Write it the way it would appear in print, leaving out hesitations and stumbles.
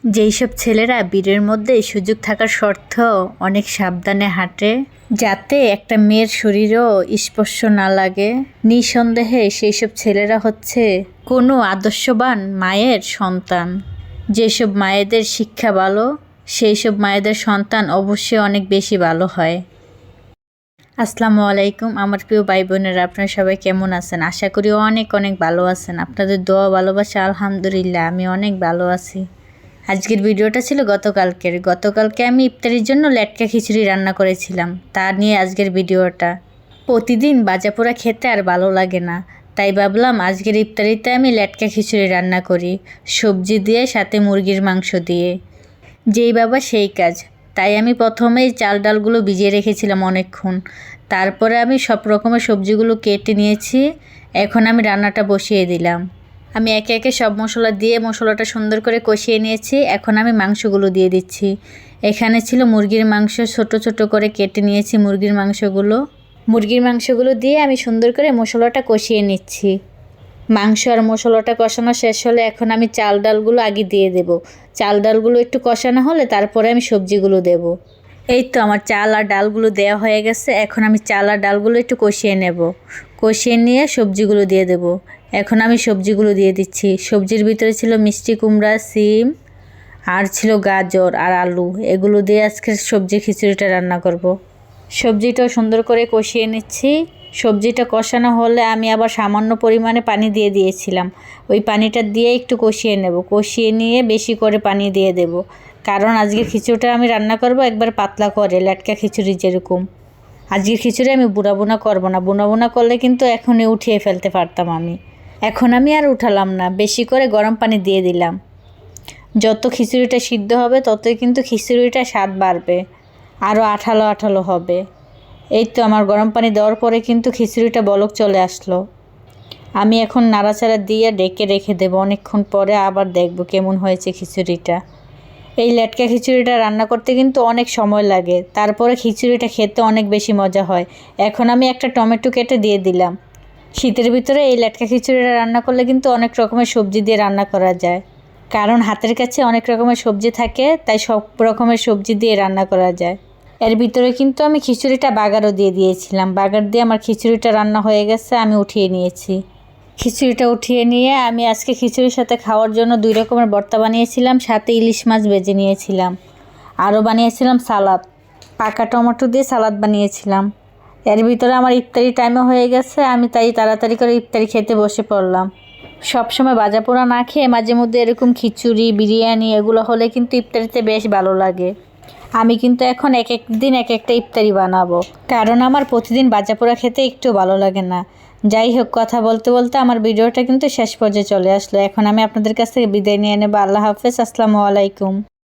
যেই সব ছেলেরা ভিড়ের মধ্যে সুযোগ থাকার সত্ত্বেও অনেক সাবধানে হাঁটে, যাতে একটা মেয়ের শরীরও স্পর্শ না লাগে, নিঃসন্দেহে সেই সব ছেলেরা হচ্ছে কোনো আদর্শবান মায়ের সন্তান। যেসব মায়েদের শিক্ষা ভালো, সেই সব মায়েদের সন্তান অবশ্যই অনেক বেশি ভালো হয়। আসসালামু আলাইকুম আমার প্রিয় ভাই বোনেরা, আপনারা সবাই কেমন আছেন? আশা করি অনেক অনেক ভালো আছেন। আপনাদের দোয়া ভালোবাসা আলহামদুলিল্লাহ আমি অনেক ভালো আছি। আজকের ভিডিওটা ছিল গতকালকে আমি ইফতারির জন্য লেটকা খিচুড়ি রান্না করেছিলাম, তা নিয়ে আজকের ভিডিওটা। প্রতিদিন ভাজাপোড়া খেতে আর ভালো লাগে না, তাই ভাবলাম আজকের ইফতারিতে আমি লেটকা খিচুড়ি রান্না করি, সবজি দিয়ে সাথে মুরগির মাংস দিয়ে। যেই বাবা সেই কাজ। তাই আমি প্রথমেই চাল ডালগুলো ভিজিয়ে রেখেছিলাম অনেকক্ষণ, তারপরে আমি সব রকমের সবজিগুলো কেটে নিয়েছি। এখন আমি রান্নাটা বসিয়ে দিলাম। আমি একে একে সব মশলা দিয়ে মশলাটা সুন্দর করে কষিয়ে নিয়েছি। এখন আমি মাংসগুলো দিয়ে দিচ্ছি। এখানে ছিল মুরগির মাংস, ছোট ছোট করে কেটে নিয়েছি মুরগির মাংসগুলো দিয়ে আমি সুন্দর করে মশলাটা কষিয়ে নিচ্ছি। মাংস আর মশলাটা কষানো শেষ হলে এখন আমি চাল ডালগুলো আগে দিয়ে দেব। চাল ডালগুলো একটু কষানো হলে তারপরে আমি সবজিগুলো দেব। এই তো আমার চাল আর ডালগুলো দেওয়া হয়ে গেছে। এখন আমি চাল আর ডালগুলো একটু কষিয়ে নেব। কষিয়ে নিয়ে সবজিগুলো দিয়ে দেব। এখন আমি সবজিগুলো দিয়ে দিচ্ছি। সবজির ভিতরে ছিল মিষ্টি কুমড়া, সিম আর ছিল গাজর আর আলু। এগুলো দিয়ে আজকের সবজি খিচুড়িটা রান্না করব। সবজিটাও সুন্দর করে কষিয়ে নিচ্ছি। সবজিটা কষানো হলে আমি আবার সামান্য পরিমাণে পানি দিয়ে দিয়েছিলাম। ওই পানিটা দিয়ে একটু কষিয়ে নেব। কষিয়ে নিয়ে বেশি করে পানি দিয়ে দেব, কারণ আজকের খিচুড়িটা আমি রান্না করব একবার পাতলা করে, লেটকা খিচুড়ি যেরকম। আজকের খিচুড়ি আমি বুনা করব না। বুনা করলে কিন্তু এখনই উঠিয়ে ফেলতে পারতাম আমি। এখন আমি আর উঠালাম না, বেশি করে গরম পানি দিয়ে দিলাম। যত খিচুড়িটা সিদ্ধ হবে ততই কিন্তু খিচুড়িটা স্বাদ বাড়বে, আরও আঠালো আঠালো হবে। এই তো আমার গরম পানি দেওয়ার পরে কিন্তু খিচুড়িটা বলক চলে আসলো। আমি এখন নাড়াচাড়া দিয়ে ডেকে রেখে দেবো। অনেকক্ষণ পরে আবার দেখব কেমন হয়েছে খিচুড়িটা। এই লেটকা খিচুড়িটা রান্না করতে কিন্তু অনেক সময় লাগে, তারপরে খিচুড়িটা খেতে অনেক বেশি মজা হয়। এখন আমি একটা টমেটো কেটে দিয়ে দিলাম। শীতের ভিতরে এই লেটকা খিচুড়িটা রান্না করলে কিন্তু অনেক রকমের সবজি দিয়ে রান্না করা যায়, কারণ হাতের কাছে অনেক রকমের সবজি থাকে, তাই সব রকমের সবজি দিয়ে রান্না করা যায়। এর ভিতরে কিন্তু আমি খিচুড়িটা বাগারও দিয়ে দিয়েছিলাম। বাগার দিয়ে আমার খিচুড়িটা রান্না হয়ে গেছে, আমি উঠিয়ে নিয়েছি। খিচুড়িটা উঠিয়ে নিয়ে আমি আজকে খিচুড়ির সাথে খাওয়ার জন্য 2 রকমের ভর্তা বানিয়েছিলাম, সাথে ইলিশ মাছ ভেজে নিয়েছিলাম। আরও বানিয়েছিলাম সালাদ, পাকা টমেটো দিয়ে সালাদ বানিয়েছিলাম। এর ভিতরে আমার ইফতারি টাইমও হয়ে গেছে, আমি তাই তাড়াতাড়ি করে ইফতারি খেতে বসে পড়লাম। সবসময় ভাজাপোড়া না খেয়ে মাঝে মধ্যে এরকম খিচুড়ি, বিরিয়ানি এগুলো হলে কিন্তু ইফতারিতে বেশ ভালো লাগে। আমি কিন্তু এখন এক এক দিন এক একটা ইফতারি বানাবো, কারণ আমার প্রতিদিন ভাজাপোড়া খেতে একটু ভালো লাগে না। যাই হোক, কথা বলতে বলতে আমার ভিডিওটা কিন্তু শেষ পর্যায়ে চলে আসলো। এখন আমি আপনাদের কাছ থেকে বিদায় নিয়ে নেব। আল্লাহ হাফেজ, আসসালামু আলাইকুম।